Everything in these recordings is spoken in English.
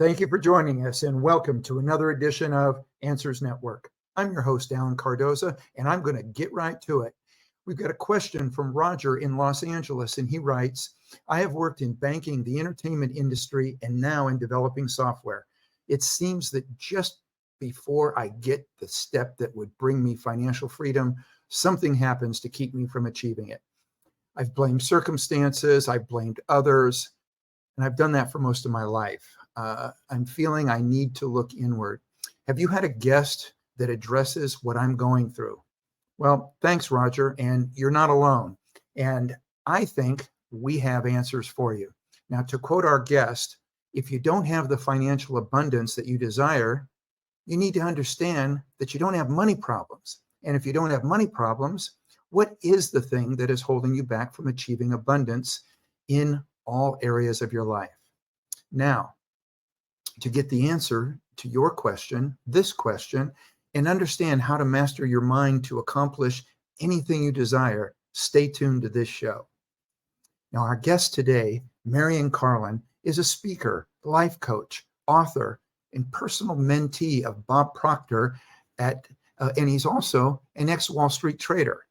Thank you for joining us and welcome to another edition of Answers Network. I'm your host, Alan Cardoza, and I'm going to get right to it. We've got a question from Roger in Los Angeles, and he writes, I have worked in banking, the entertainment industry, and now in developing software. It seems that just before I get the step that would bring me financial freedom, something happens to keep me from achieving it. I've blamed circumstances, I've blamed others, and I've done that for most of my life. I'm feeling I need to look inward. Have you had a guest that addresses what I'm going through? Well, thanks, Roger, and you're not alone. And I think we have answers for you. Now, to quote our guest, if you don't have the financial abundance that you desire, you need to understand that you don't have money problems. And if you don't have money problems, what is the thing that is holding you back from achieving abundance in all areas of your life? Now, to get the answer to your question, this question, and understand how to master your mind to accomplish anything you desire, stay tuned to this show. Now, our guest today, Marion Carlon, is a speaker, life coach, author, and personal mentee of Bob Proctor and he's also an ex-Wall Street trader.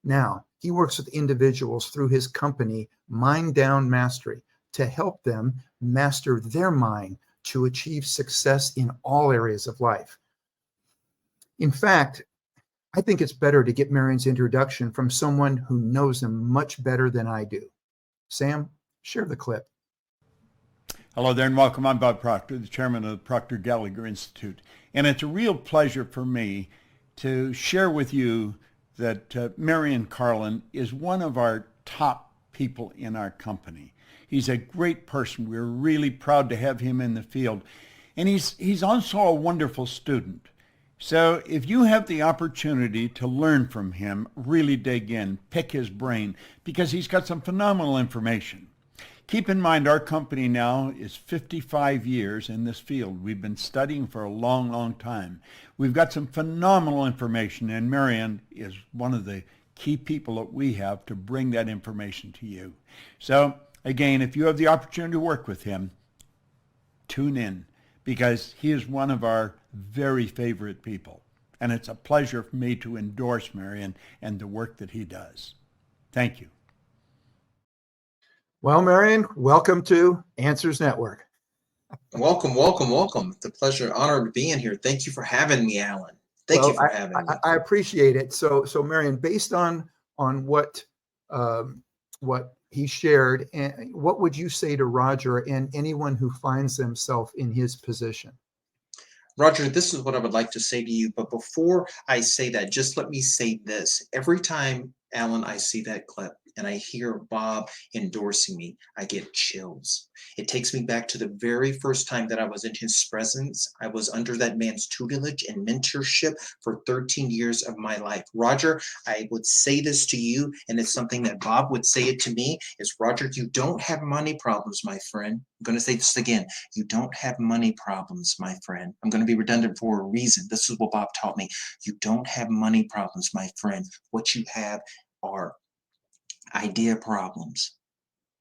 Now, he works with individuals through his company, Mind Down Mastery, to help them master their mind to achieve success in all areas of life. In fact, I think it's better to get Marion's introduction from someone who knows him much better than I do. Sam, share the clip. Hello there and welcome. I'm Bob Proctor, the chairman of the Proctor Gallagher Institute. And it's a real pleasure for me to share with you that Marion Carlon is one of our top people in our company. He's a great person. We're really proud to have him in the field. And he's also a wonderful student. So if you have the opportunity to learn from him, really dig in, pick his brain, because he's got some phenomenal information. Keep in mind, our company now is 55 years in this field. We've been studying for a long, long time. We've got some phenomenal information, and Marion is one of the key people that we have to bring that information to you. So again, if you have the opportunity to work with him, tune in, because he is one of our very favorite people. And it's a pleasure for me to endorse Marion and the work that he does. Thank you. Well, Marion, welcome to Answers Network. Welcome, welcome, welcome. It's a pleasure, honor being here. Thank you for having me, Alan. Thank you for having me. I appreciate it. So Marion, based on what he shared, and what would you say to Roger and anyone who finds themselves in his position? Roger, this is what I would like to say to you. But before I say that, just let me say this. Every time, Alan, I see that clip and I hear Bob endorsing me, I get chills. It takes me back to the very first time that I was in his presence. I was under that man's tutelage and mentorship for 13 years of my life. Roger, I would say this to you, and it's something that Bob would say it to me, is Roger, you don't have money problems, my friend. I'm going to say this again. You don't have money problems, my friend. I'm going to be redundant for a reason. This is what Bob taught me. You don't have money problems, my friend. What you have are idea problems.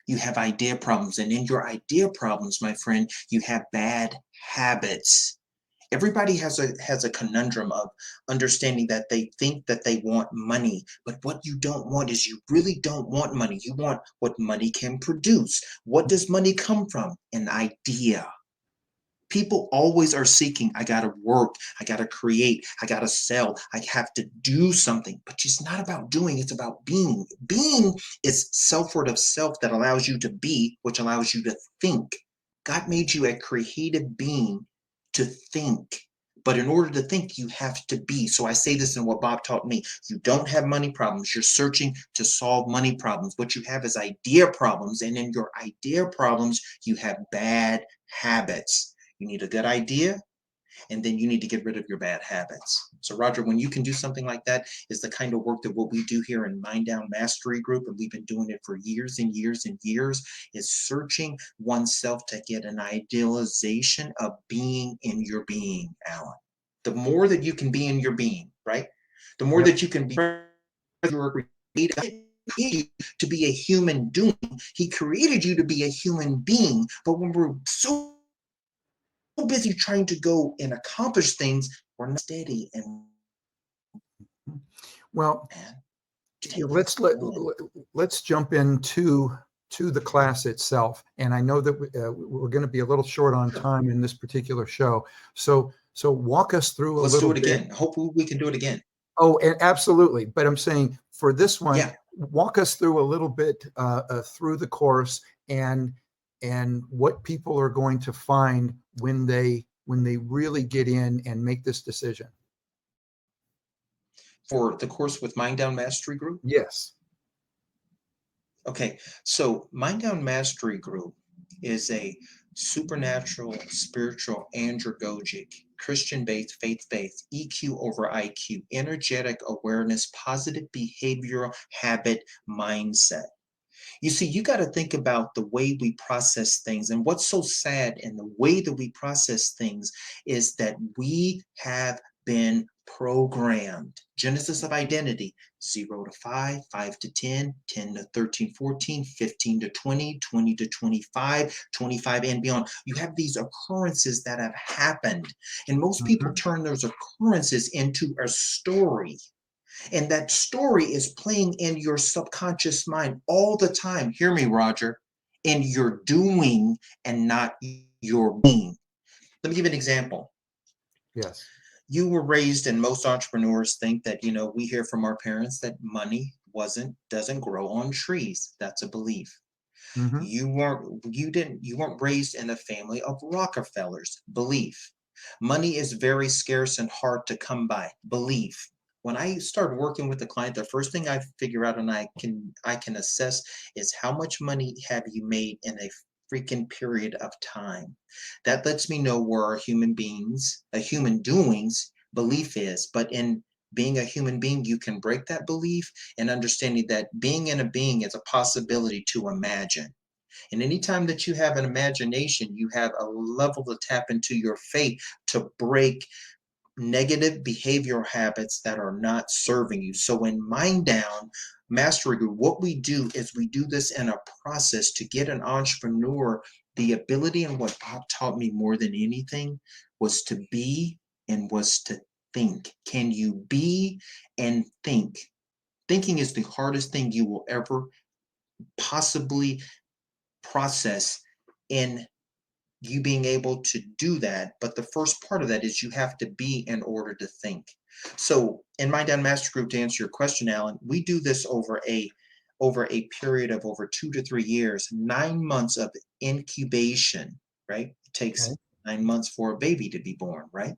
You have idea problems, and in your idea problems, my friend, you have bad habits. Everybody has a conundrum of understanding that they think that they want money, but what you don't want is you really don't want money. You want what money can produce. What does money come from? An idea. People always are seeking, I got to work, I got to create, I got to sell, I have to do something. But it's not about doing, it's about being. Being is self-word of self that allows you to be, which allows you to think. God made you a creative being to think. But in order to think, you have to be. So I say this in what Bob taught me. You don't have money problems. You're searching to solve money problems. What you have is idea problems. And in your idea problems, you have bad habits. You need a good idea, and then you need to get rid of your bad habits. So Roger, when you can do something like that, is the kind of work that what we do here in Mind Down Mastery Group, and we've been doing it for years and years and years, is searching oneself to get an idealization of being in your being, Alan. The more that you can be in your being, right? The more that you can be your creative, to be a human doing. He created you to be a human being, but when we're so busy trying to go and accomplish things, we're not steady. And Well, man, yeah, take this on. let's jump into the class itself. And I know that we're going to be a little short on time in this particular show. So walk us through a Let's do little it bit. again. Hopefully we can do it again. Oh, and absolutely. But I'm saying for this one, Yeah. walk us through a little bit through the course and what people are going to find when they really get in and make this decision. For the course with Mind Down Mastery Group. Yes. Okay, so Mind Down Mastery Group is a supernatural, spiritual, andragogic, Christian-based, faith-based, EQ over IQ, energetic awareness, positive behavioral habit mindset. You see, you got to think about the way we process things. And what's so sad in the way that we process things is that we have been programmed. Genesis of identity, 0 to 5, 5 to 10, 10 to 13, 14, 15 to 20, 20 to 25, 25 and beyond. You have these occurrences that have happened. And most people turn those occurrences into a story. And that story is playing in your subconscious mind all the time. Hear me, Roger. And you're doing and not your being. Let me give you an example. Yes. You were raised, and most entrepreneurs think that, we hear from our parents that money doesn't grow on trees. That's a belief. Mm-hmm. You weren't raised in a family of Rockefellers. Belief. Money is very scarce and hard to come by. Belief. When I start working with a client, the first thing I figure out and I can assess is how much money have you made in a freaking period of time. That lets me know where a human doings belief is. But in being a human being, you can break that belief and understanding that being in a being is a possibility to imagine. And anytime that you have an imagination, you have a level to tap into your faith to break negative behavioral habits that are not serving you. So in Mind Down Mastery Group, what we do is we do this in a process to get an entrepreneur the ability, and what Bob taught me more than anything was to be and was to think. Can you be and think? Thinking is the hardest thing you will ever possibly process in you being able to do that. But the first part of that is you have to be in order to think. So in Mind Down Master Group, to answer your question, Alan, we do this over a period of over 2 to 3 years, 9 months of incubation, right? It takes Okay. 9 months for a baby to be born, right?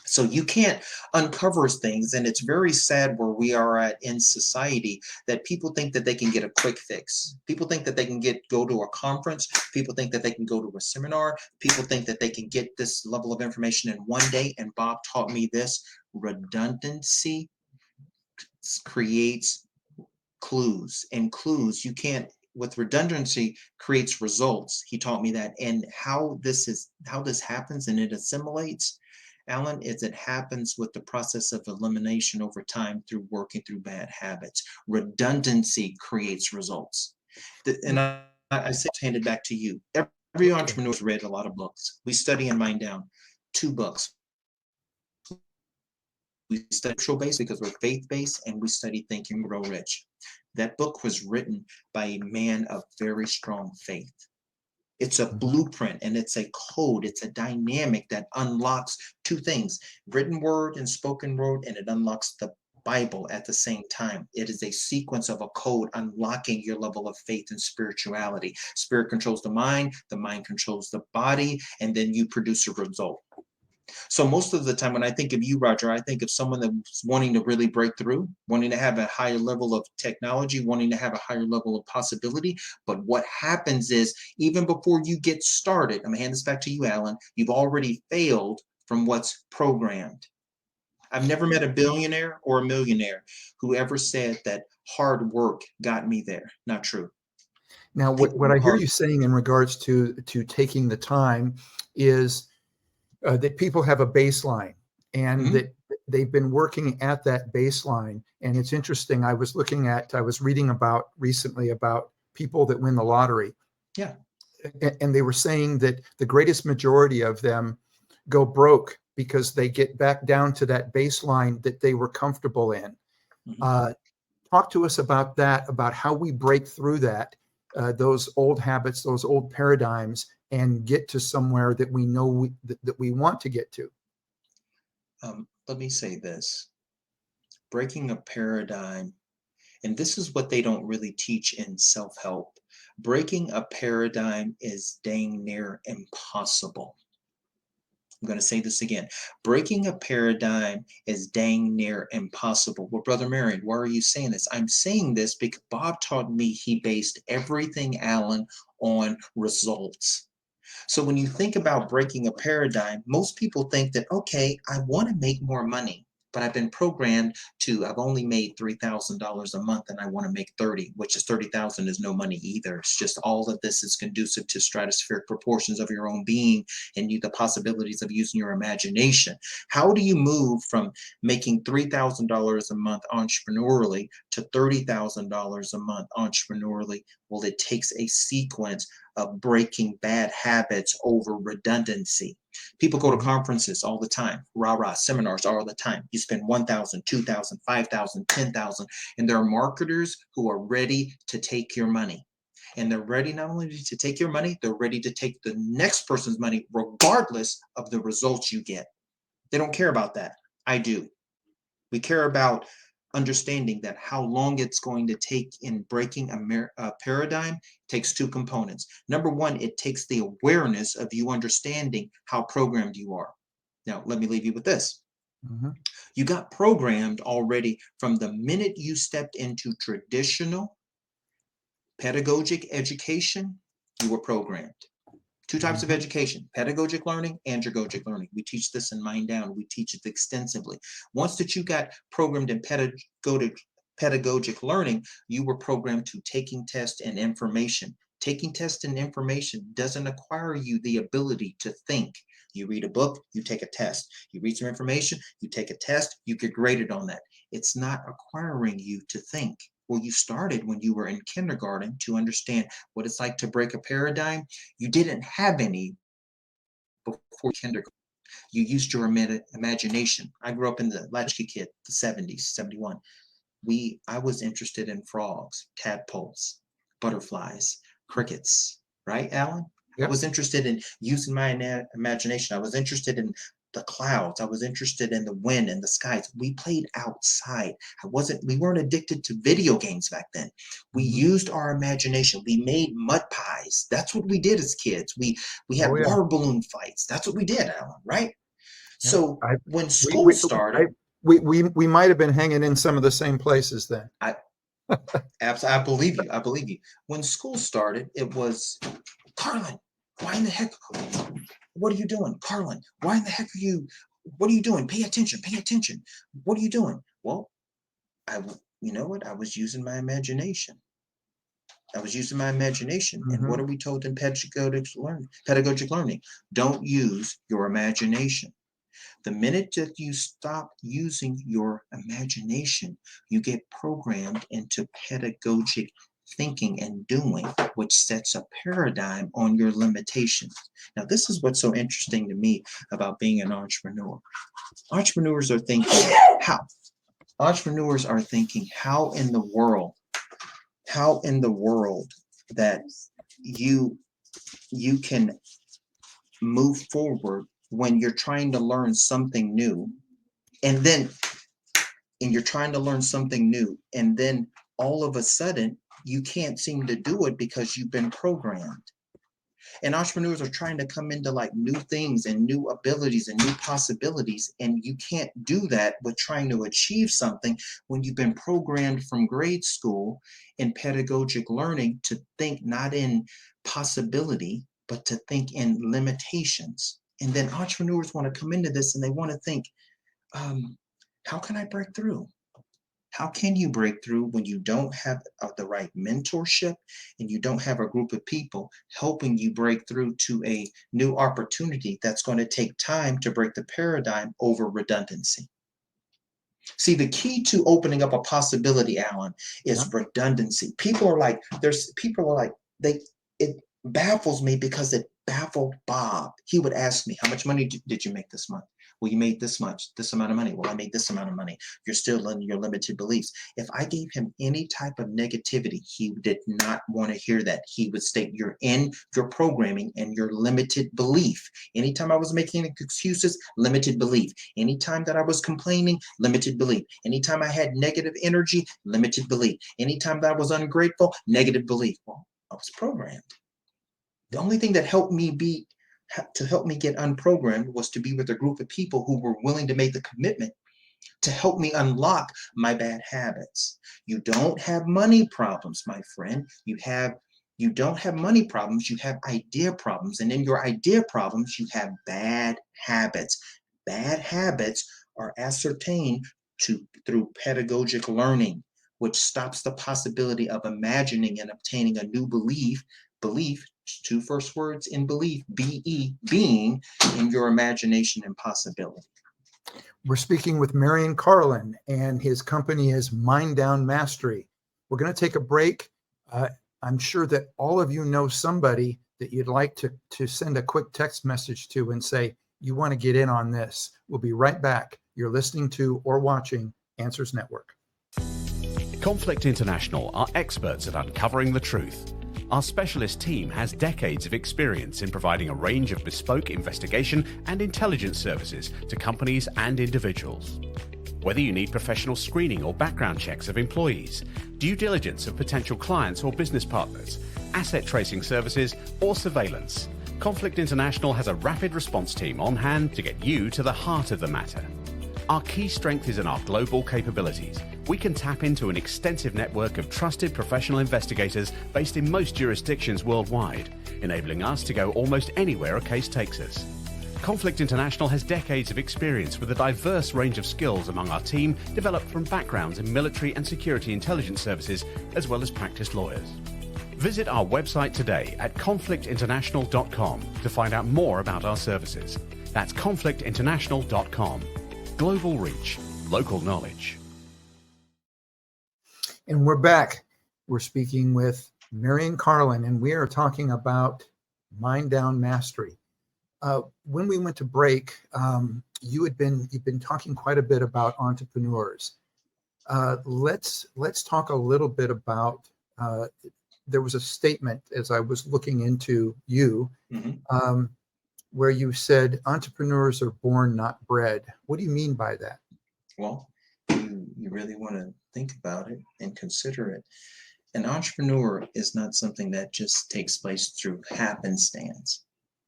So you can't uncover things, and it's very sad where we are at in society that people think that they can get a quick fix. People think that they can go to a conference. People think that they can go to a seminar. People think that they can get this level of information in one day. And Bob taught me this: redundancy creates clues, and clues you can't. With redundancy creates results. He taught me that, and how this happens and it assimilates, Alan, is it happens with the process of elimination over time through working through bad habits. Redundancy creates results. And I say it's handed back to you. Every entrepreneur's read a lot of books. We study in Mind Down 2 books. We study spiritual-based because we're faith-based, and we study Think and Grow Rich. That book was written by a man of very strong faith. It's a blueprint, and it's a code. It's a dynamic that unlocks 2 things: written word and spoken word, and it unlocks the Bible at the same time. It is a sequence of a code unlocking your level of faith and spirituality. Spirit controls the mind controls the body, and then you produce a result. So most of the time when I think of you, Roger, I think of someone that's wanting to really break through, wanting to have a higher level of technology, wanting to have a higher level of possibility. But what happens is, even before you get started, I'm gonna hand this back to you, Alan, you've already failed from what's programmed. I've never met a billionaire or a millionaire who ever said that hard work got me there. Not true. Now, what I hear you saying in regards to taking the time is that people have a baseline, and that they've been working at that baseline. And it's interesting. I was reading about recently about people that win the lottery. Yeah. and they were saying that the greatest majority of them go broke because they get back down to that baseline that they were comfortable in. Mhm. Talk to us about that, about how we break through that, those old habits, those old paradigms, and get to somewhere that we know that we want to get to. Let me say this: breaking a paradigm, and this is what they don't really teach in self-help. Breaking a paradigm is dang near impossible. I'm going to say this again. Breaking a paradigm is dang near impossible. Well, Brother Marion, why are you saying this? I'm saying this because Bob taught me he based everything, Alan, on results. So when you think about breaking a paradigm, most people think that, okay, I want to make more money, but I've been programmed to, I've only made $3,000 a month and I want to make 30, which is 30,000 is no money either. It's just all of this is conducive to stratospheric proportions of your own being and the possibilities of using your imagination. How do you move from making $3,000 a month entrepreneurially to $30,000 a month entrepreneurially? Well, it takes a sequence of breaking bad habits over redundancy. People go to conferences all the time, rah-rah, seminars all the time. You spend 1,000, 2,000, 5,000, 10,000, and there are marketers who are ready to take your money. And they're ready not only to take your money, they're ready to take the next person's money, regardless of the results you get. They don't care about that. I do. We care about understanding that how long it's going to take in breaking a paradigm takes two components. Number one, it takes the awareness of you understanding how programmed you are. Now, let me leave you with this. Mm-hmm. You got programmed already from the minute you stepped into traditional pedagogic education, you were programmed. Two types of education: pedagogic learning, andragogic learning. We teach this in Mind Down. We teach it extensively. Once that you got programmed in pedagogic learning, you were programmed to taking tests and information. Taking tests and information doesn't acquire you the ability to think. You read a book, you take a test. You read some information, you take a test, you get graded on that. It's not acquiring you to think. Well, you started when you were in kindergarten to understand what it's like to break a paradigm. You didn't have any before kindergarten. You used your imagination. I grew up in the latchkey kid, the 70s, 71. I was interested in frogs, tadpoles, butterflies, crickets, right, Alan? I Yep. was interested in using my imagination. I was interested in the clouds. I was interested in the wind and the skies. We played outside. We weren't addicted to video games back then. We Mm-hmm. used our imagination. We made mud pies. That's what we did as kids. We Oh had yeah. water balloon fights. That's what we did, Alan, right? Yep. So I when we school we started, we might have been hanging in some of the same places then. I I believe you. I believe you. When school started, it was, Carlon, why in the heck? What are you doing? Carlon, why in the heck are you? What are you doing? Pay attention. Pay attention. What are you doing? Well, you know what? I was using my imagination. I was using my imagination. And Mm-hmm. what are we told in pedagogic learning? Don't use your imagination. The minute that you stop using your imagination, you get programmed into pedagogic thinking and doing, which sets a paradigm on your limitations. Now, this is what's so interesting to me about being an entrepreneur. Entrepreneurs are thinking, how? Entrepreneurs are thinking, how in the world that you you can move forward when you're trying to learn something new, and then and you're trying to learn something new, and then all of a sudden you can't seem to do it because you've been programmed. And entrepreneurs are trying to come into like new things and new abilities and new possibilities, and you can't do that with trying to achieve something when you've been programmed from grade school in pedagogic learning to think not in possibility but to think in limitations. And then entrepreneurs want to come into this and they want to think, um, how can I break through? How can you break through when you don't have the right mentorship and you don't have a group of people helping you break through to a new opportunity that's going to take time to break the paradigm over redundancy? See, the key to opening up a possibility, Alan, Yeah. is redundancy. People are like, they, baffles me because it baffled Bob. He would ask me, how much money did you make this month? Well, you made this much, this amount of money. Well, I made this amount of money. You're still in your limited beliefs. If I gave him any type of negativity, he did not want to hear that. He would state, you're in your programming and your limited belief. Anytime I was making excuses, limited belief. Anytime that I was complaining, limited belief. Anytime I had negative energy, limited belief. Anytime that I was ungrateful, negative belief. Well, I was programmed. The only thing that helped me get unprogrammed was to be with a group of people who were willing to make the commitment to help me unlock my bad habits. You don't have money problems, my friend. You don't have money problems, you have idea problems. And in your idea problems, you have bad habits. Bad habits are ascertained through pedagogic learning, which stops the possibility of imagining and obtaining a new belief. Belief, two first words in belief, be, being, in your imagination and possibility. We're speaking with Marion Carlon, and his company is Mind Down Mastery. We're going to take a break. I'm sure that all of you know somebody that you'd like to send a quick text message to and say, you want to get in on this. We'll be right back. You're listening to or watching Answers Network. Conflict International are experts at uncovering the truth. Our specialist team has decades of experience in providing a range of bespoke investigation and intelligence services to companies and individuals. Whether you need professional screening or background checks of employees, due diligence of potential clients or business partners, asset tracing services, or surveillance, Conflict International has a rapid response team on hand to get you to the heart of the matter. Our key strength is in our global capabilities. We can tap into an extensive network of trusted professional investigators based in most jurisdictions worldwide, enabling us to go almost anywhere a case takes us. Conflict International has decades of experience with a diverse range of skills among our team, developed from backgrounds in military and security intelligence services, as well as practiced lawyers. Visit our website today at conflictinternational.com to find out more about our services. That's conflictinternational.com. Global reach, local knowledge. And we're back. We're speaking with Marion Carlon, and we are talking about Mind Down Mastery. When we went to break, you've been talking quite a bit about entrepreneurs. Let's talk a little bit about. There was a statement as I was looking into you, where you said entrepreneurs are born, not bred. What do you mean by that? Well, you really want to think about it and consider it. An entrepreneur is not something that just takes place through happenstance.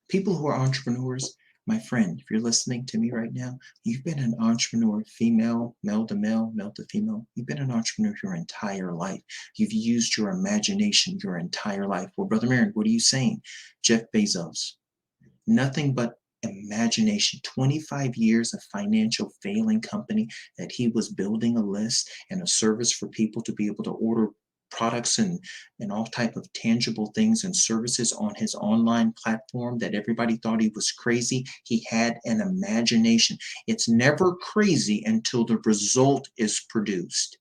People who are entrepreneurs, my friend, if you're listening to me right now, you've been an entrepreneur, female, male to male, male to female. You've been an entrepreneur your entire life. You've used your imagination your entire life. Well, Brother Marion, what are you saying? Jeff Bezos, nothing but imagination. 25 years of financial failing company that he was building a list and a service for people to be able to order products and all type of tangible things and services on his online platform that everybody thought he was crazy. He had an imagination. It's never crazy until the result is produced.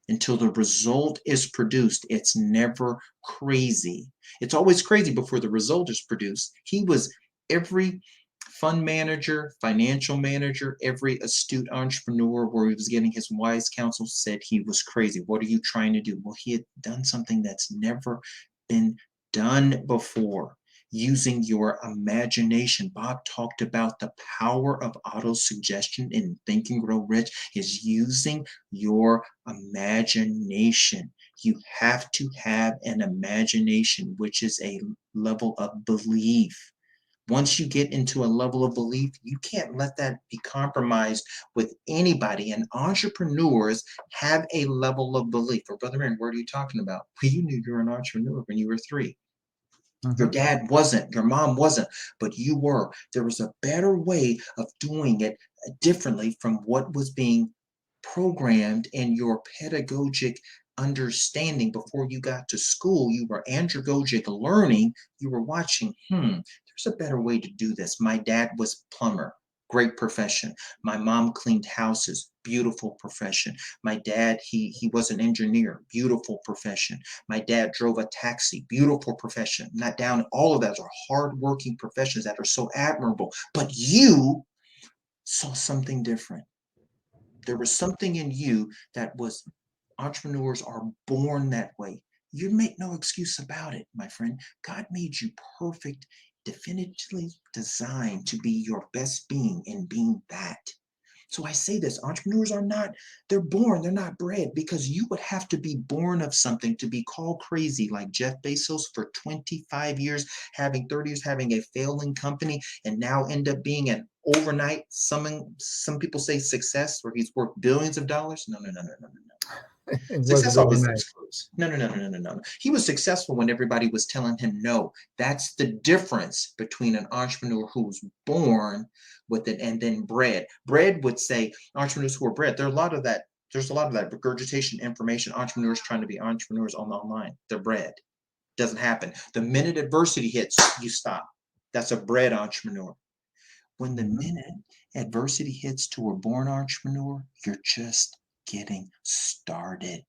Until the result is produced, it's never crazy. It's always crazy before the result is produced. He was every fund manager, financial manager, every astute entrepreneur where he was getting his wise counsel said he was crazy. What are you trying to do? Well, he had done something that's never been done before. Using your imagination. Bob talked about the power of auto-suggestion in Think and Grow Rich is using your imagination. You have to have an imagination, which is a level of belief. Once you get into a level of belief, you can't let that be compromised with anybody. And entrepreneurs have a level of belief. Or Brother Marion, what are you talking about? Well, you knew you were an entrepreneur when you were 3. Your dad wasn't, your mom wasn't, but you were. There was a better way of doing it differently from what was being programmed in your pedagogic understanding before you got to school. You were andragogic learning. You were watching, there's a better way to do this. My dad was plumber. Great profession. My mom cleaned houses. Beautiful profession. My dad, he was an engineer. Beautiful profession. My dad drove a taxi. Beautiful profession. Not down. All of those are hardworking professions that are so admirable. But you saw something different. There was something in you that was, entrepreneurs are born that way. You make no excuse about it, my friend. God made you perfect, definitively designed to be your best being and being that. So I say this, entrepreneurs are not, they're born, they're not bred, because you would have to be born of something to be called crazy like Jeff Bezos for 25 years, having 30 years, having a failing company, and now end up being an overnight, some people say success, where he's worth billions of dollars. No, no, no, no, no, no, no. It Success wasn't always overnight. leaves clues. No, no, no, no, no, no, no. He was successful when everybody was telling him no. That's the difference between an entrepreneur who's born with it and then bred. Bred would say entrepreneurs who are bred. There's a lot of that. There's a lot of that regurgitation information. Entrepreneurs trying to be entrepreneurs on the online. They're bred. Doesn't happen. The minute adversity hits, you stop. That's a bred entrepreneur. When the minute adversity hits to a born entrepreneur, you're just getting started.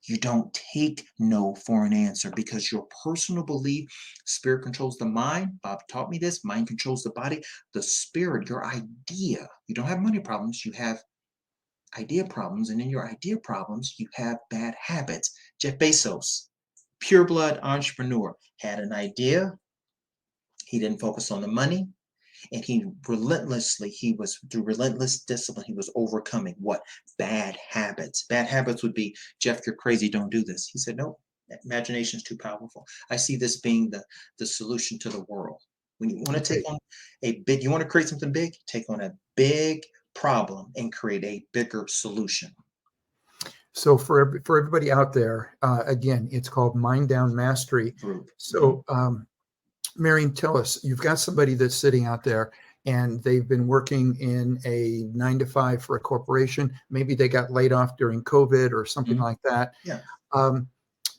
You don't take no for an answer, because your personal belief, spirit controls the mind. Bob taught me this. Mind controls the body. The spirit, your idea. You don't have money problems. You have idea problems. And in your idea problems, you have bad habits. Jeff Bezos, pure blood entrepreneur, had an idea. He didn't focus on the money. And he was through relentless discipline, he was overcoming what? Bad habits. Bad habits would be, Jeff, you're crazy, don't do this. He said, no, imagination is too powerful. I see this being the solution to the world. When you want to take on you want to create something big, take on a big problem and create a bigger solution. So for everybody out there, again, it's called Mind Down Mastery Group. So Marion, tell us, you've got somebody that's sitting out there and they've been working in a 9 to 5 for a corporation. Maybe they got laid off during COVID or something like that. Yeah.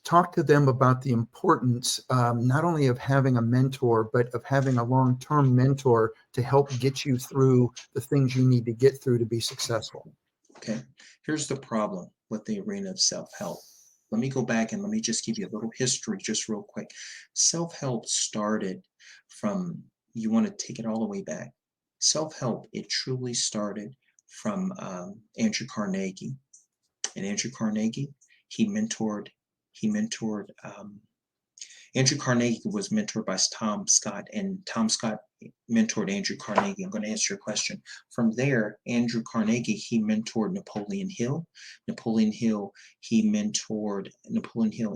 Talk to them about the importance, not only of having a mentor, but of having a long-term mentor to help get you through the things you need to get through to be successful. Okay. Here's the problem with the arena of self-help. Let me go back and let me just give you a little history just real quick. Self-help started from, you want to take it all the way back. Self-help, it truly started from Andrew Carnegie. And Andrew Carnegie, Andrew Carnegie was mentored by Tom Scott, and Tom Scott mentored Andrew Carnegie. I'm going to answer your question. From there, Andrew Carnegie, he mentored Napoleon Hill. Napoleon Hill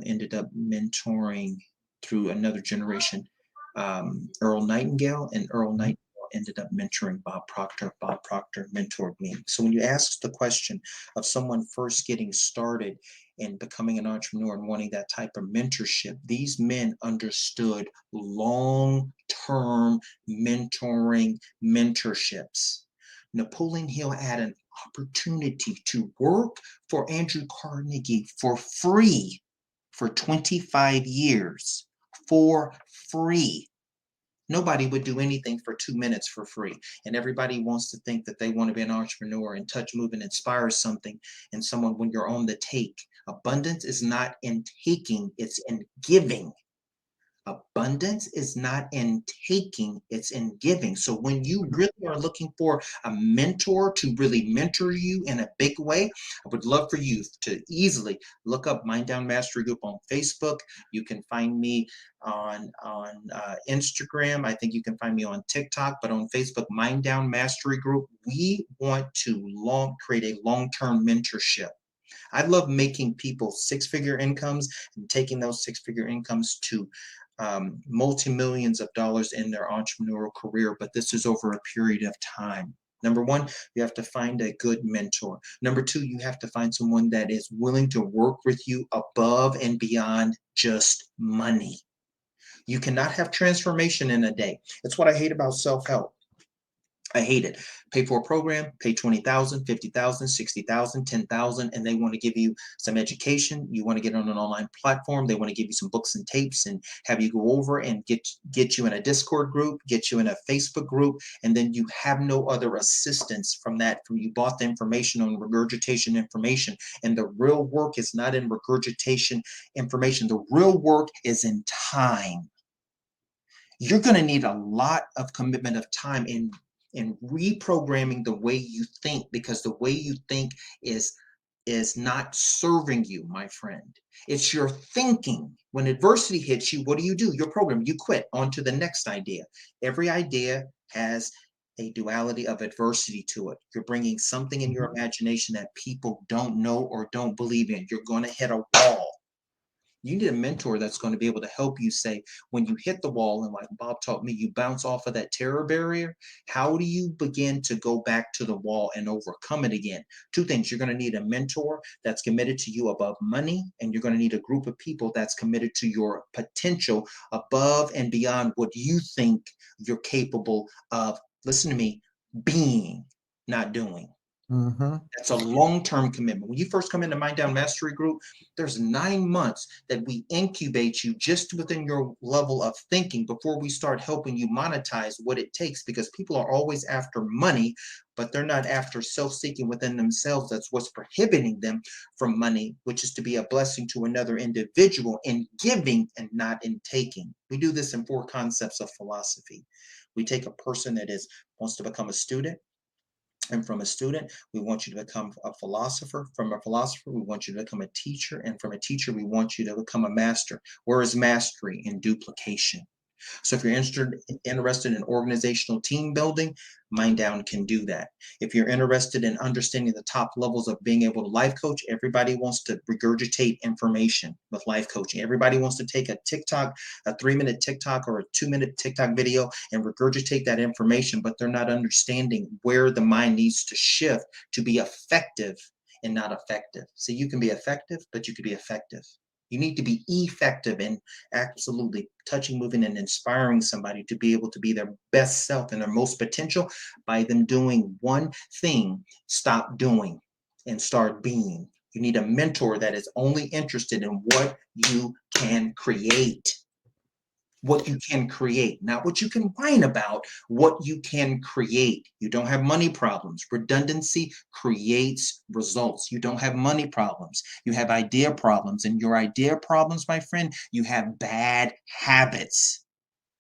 ended up mentoring through another generation, Earl Nightingale, and Earl Nightingale ended up mentoring Bob Proctor. Bob Proctor mentored me. So when you ask the question of someone first getting started and becoming an entrepreneur and wanting that type of mentorship, these men understood long-term mentorships. Napoleon Hill had an opportunity to work for Andrew Carnegie for free for 25 years, for free. Nobody would do anything for 2 minutes for free. And everybody wants to think that they want to be an entrepreneur and touch, move, and inspire something in someone when you're on the take. Abundance is not in taking, it's in giving. Abundance is not in taking, it's in giving. So when you really are looking for a mentor to really mentor you in a big way, I would love for you to easily look up Mind Down Mastery Group on Facebook. You can find me on Instagram. I think you can find me on TikTok, but on Facebook, Mind Down Mastery Group. We want to create a long-term mentorship. I love making people six-figure incomes and taking those six-figure incomes to multi-millions of dollars in their entrepreneurial career, but this is over a period of time. Number one, you have to find a good mentor. Number two, you have to find someone that is willing to work with you above and beyond just money. You cannot have transformation in a day. It's what I hate about self-help. I hate it. Pay for a program, pay 20,000, 50,000, 60,000, 10,000, and they want to give you some education. You want to get on an online platform. They want to give you some books and tapes and have you go over and get you in a Discord group, get you in a Facebook group, and then you have no other assistance from that. From you bought the information on regurgitation information, and the real work is not in regurgitation information. The real work is in time. You're going to need a lot of commitment of time in reprogramming the way you think, because the way you think is not serving you, my friend. It's your thinking. When adversity hits you, what do? Your program, you quit. On to the next idea. Every idea has a duality of adversity to it. You're bringing something in your imagination that people don't know or don't believe in. You're going to hit a wall. You need a mentor that's going to be able to help you say, when you hit the wall, and like Bob taught me, you bounce off of that terror barrier. How do you begin to go back to the wall and overcome it again? Two things. You're going to need a mentor that's committed to you above money, and you're going to need a group of people that's committed to your potential above and beyond what you think you're capable of, listen to me, being, not doing. That's a long-term commitment. When you first come into Mind Down Mastery Group, there's 9 months that we incubate you just within your level of thinking before we start helping you monetize what it takes, because people are always after money, but they're not after self-seeking within themselves. That's what's prohibiting them from money, which is to be a blessing to another individual in giving and not in taking. We do this in 4 concepts of philosophy. We take a person that wants to become a student. And from a student, we want you to become a philosopher. From a philosopher, we want you to become a teacher. And from a teacher, we want you to become a master. Where is mastery? In duplication. So if you're interested in organizational team building, Mind Down can do that. If you're interested in understanding the top levels of being able to life coach, everybody wants to regurgitate information with life coaching. Everybody wants to take a 3-minute TikTok or a 2-minute TikTok video and regurgitate that information, but they're not understanding where the mind needs to shift to be effective and not effective. So you can be effective, but you could be effective. You need to be effective in absolutely touching, moving, and inspiring somebody to be able to be their best self and their most potential by them doing one thing. Stop doing and start being. You need a mentor that is only interested in what you can create. What you can create, not what you can whine about, what you can create. You don't have money problems. Redundancy creates results. You don't have money problems. You have idea problems. And your idea problems, my friend, you have bad habits.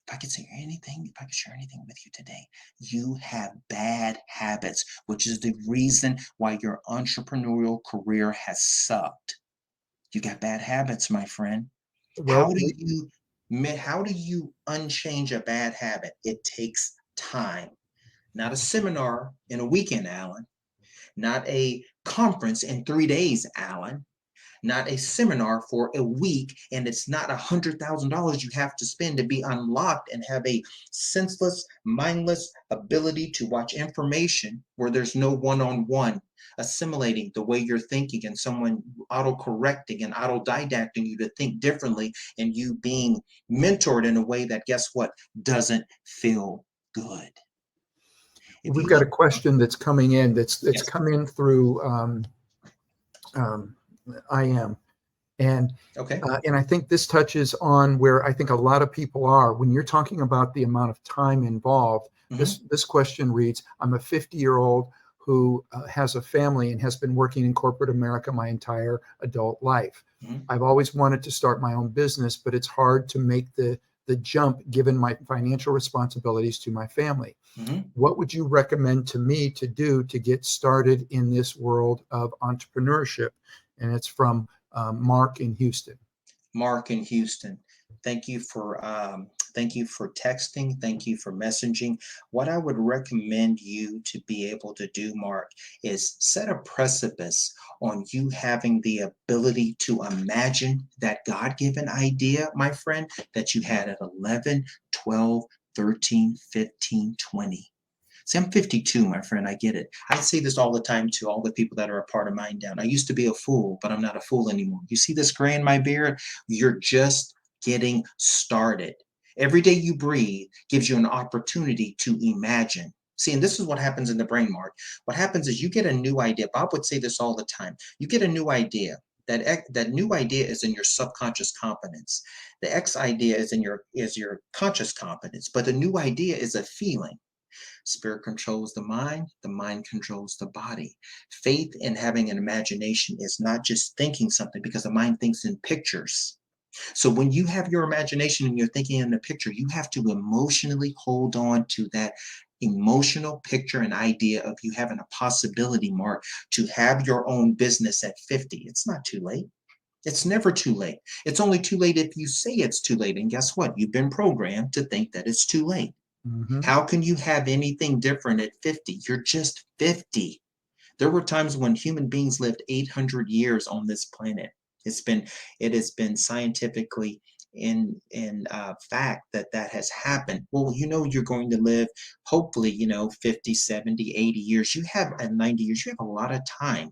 If I could share anything with you today, you have bad habits, which is the reason why your entrepreneurial career has sucked. You got bad habits, my friend. Well, How do you unchange a bad habit? It takes time. Not a seminar in a weekend, Alan. Not a conference in 3 days, Alan. Not a seminar for a week, and it's not $100,000 you have to spend to be unlocked and have a senseless, mindless ability to watch information where there's no one-on-one assimilating the way you're thinking and someone auto-correcting and autodidacting you to think differently, and you being mentored in a way that, guess what, doesn't feel good. we've got a question that's coming in that's Yes. come in through IM. And Okay. and I think this touches on where I think a lot of people are when you're talking about the amount of time involved. This question reads, I'm a 50-year-old who has a family and has been working in corporate America my entire adult life. I've always wanted to start my own business, but it's hard to make the jump given my financial responsibilities to my family. What would you recommend to me to do to get started in this world of entrepreneurship? And it's from Mark in Houston. Mark in Houston. Thank you for texting. Thank you for messaging. What I would recommend you to be able to do, Mark, is set a precipice on you having the ability to imagine that God-given idea, my friend, that you had at 11, 12, 13, 15, 20. See, I'm 52, my friend. I get it. I say this all the time to all the people that are a part of Mind Down. I used to be a fool, but I'm not a fool anymore. You see this gray in my beard? You're just getting started. Every day you breathe gives you an opportunity to imagine. See, and this is what happens in the brain, Mark. What happens is you get a new idea. Bob would say this all the time. You get a new idea. That new idea is in your subconscious competence. The X idea is in your conscious competence, but the new idea is a feeling. Spirit controls the mind controls the body. Faith in having an imagination is not just thinking something, because the mind thinks in pictures. So when you have your imagination and you're thinking in a picture, you have to emotionally hold on to that emotional picture and idea of you having a possibility, Mark, to have your own business at 50. It's not too late. It's never too late. It's only too late if you say it's too late. And guess what? You've been programmed to think that it's too late. Mhm. How can you have anything different at 50? You're just 50. There were times when human beings lived 800 years on this planet. It has been scientifically in fact that has happened. Well, you're going to live, hopefully, 50, 70, 80 years. You have 90 years. You have a lot of time.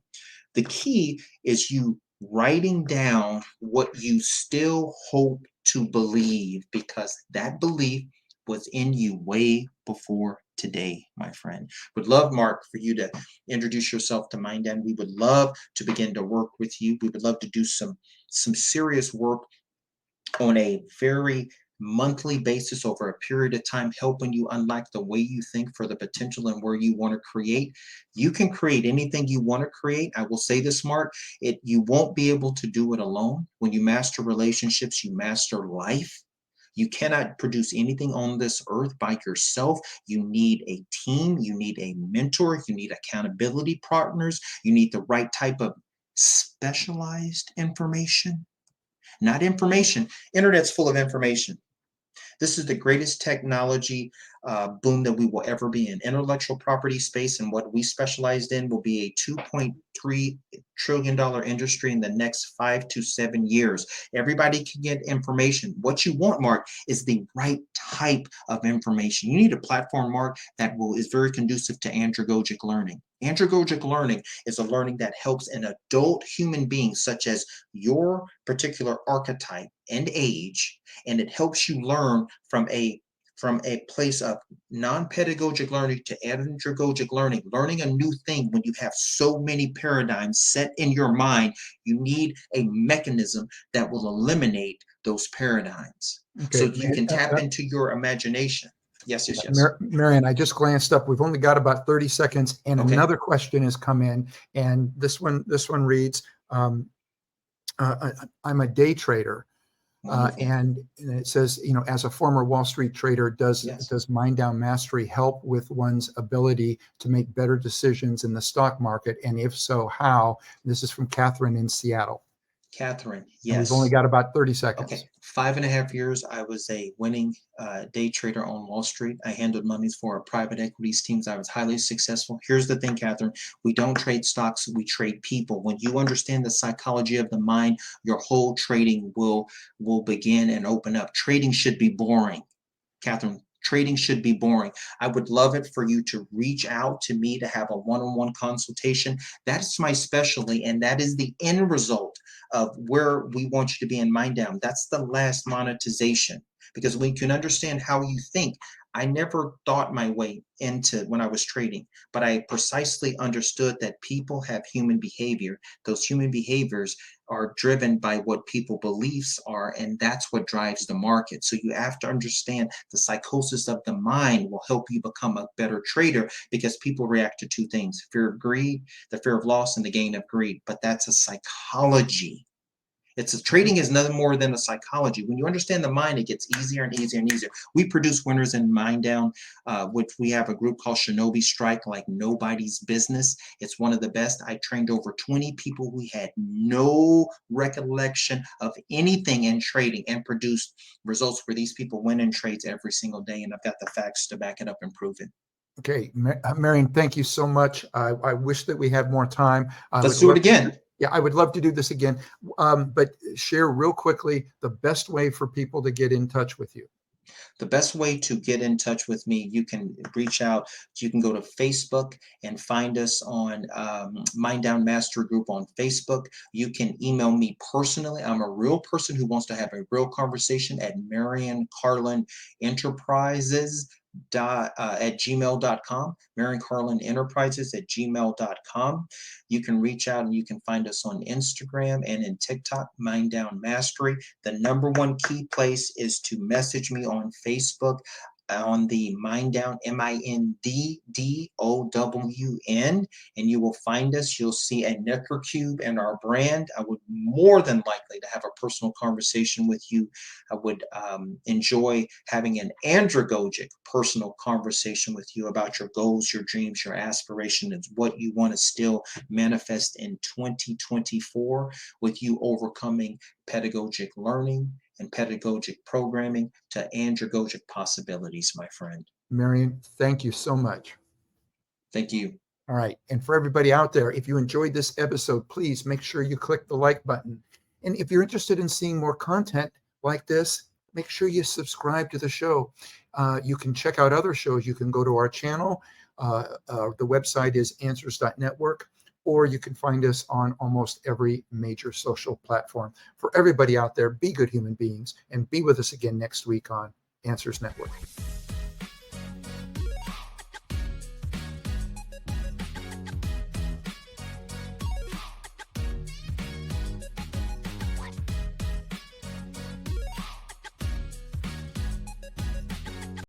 The key is you writing down what you still hope to believe, because that belief was in you way before today, my friend. Would love, Mark, for you to introduce yourself to Mind. We would love to begin to work with you. We would love to do some serious work on a very monthly basis over a period of time, helping you unlock the way you think for the potential and where you want to create. You can create anything you want to create. I will say this, Mark, you won't be able to do it alone. When you master relationships, you master life. You cannot produce anything on this earth by yourself. You need a team. You need a mentor. You need accountability partners. You need the right type of specialized information. Not information. Internet's full of information. This is the greatest technology boom that we will ever be in. Intellectual property space, and what we specialized in will be a $2.3 trillion industry in the next 5 to 7 years. Everybody can get information. What you want, Mark, is the right type of information. You need a platform, Mark, that is very conducive to andragogic learning. Andragogic learning is a learning that helps an adult human being, such as your particular archetype and age, and it helps you learn from a place of non-pedagogic learning to andragogic learning. Learning a new thing, when you have so many paradigms set in your mind, you need a mechanism that will eliminate those paradigms, so Okay. you can tap into your imagination. Yes. Marion, I just glanced up. We've only got about 30 seconds, and Okay. another question has come in, and this one reads, I'm a day trader. And it says, as a former Wall Street trader, does Mind Down Mastery help with one's ability to make better decisions in the stock market? And if so, how? This is from Catherine in Seattle. Catherine, And yes. we've only got about 30 seconds. Okay, 5.5 years, I was a winning day trader on Wall Street. I handled monies for private equities teams. I was highly successful. Here's the thing, Catherine, we don't trade stocks, we trade people. When you understand the psychology of the mind, your whole trading will begin and open up. Trading should be boring, Catherine. Trading should be boring. I would love it for you to reach out to me to have a one-on-one consultation. That's my specialty, and that is the end result of where we want you to be in Mind Down. That's the last monetization, because when you can understand how you think. I never thought my way into when I was trading, but I precisely understood that people have human behavior. Those human behaviors are driven by what people beliefs are, and that's what drives the market. So you have to understand the psychosis of the mind will help you become a better trader, because people react to two things: fear of greed, the fear of loss, and the gain of greed. But that's a psychology. Trading is nothing more than a psychology. When you understand the mind, it gets easier and easier and easier. We produce winners in Mind Down, which we have a group called Shinobi Strike, like nobody's business. It's one of the best. I trained over 20 people who had no recollection of anything in trading, and produced results where these people win in trades every single day. And I've got the facts to back it up and prove it. Okay, Marion, thank you so much. I wish that we had more time. Let's do it again. Yeah, I would love to do this again. But share real quickly the best way for people to get in touch with you. The best way to get in touch with me, you can reach out. You can go to Facebook and find us on Mind Down Mastery Group on Facebook. You can email me personally. I'm a real person who wants to have a real conversation at Marion Carlon Enterprises at gmail.com, Marion Carlon Enterprises at gmail.com. You can reach out and you can find us on Instagram and in TikTok, Mind Down Mastery. The number one key place is to message me on Facebook on the Mind Down, MINDDOWN, and you will find us. You'll see a Necker Cube and our brand. I would more than likely to have a personal conversation with you. I would enjoy having an andragogic personal conversation with you about your goals, your dreams, your aspirations, what you want to still manifest in 2024, with you overcoming pedagogic learning and pedagogic programming to andragogic possibilities, my friend. Marion, thank you so much. Thank you. All right. And for everybody out there, if you enjoyed this episode, please make sure you click the like button. And if you're interested in seeing more content like this, make sure you subscribe to the show. You can check out other shows. You can go to our channel. The website is answers.network, or you can find us on almost every major social platform. For everybody out there, be good human beings and be with us again next week on Answers Network.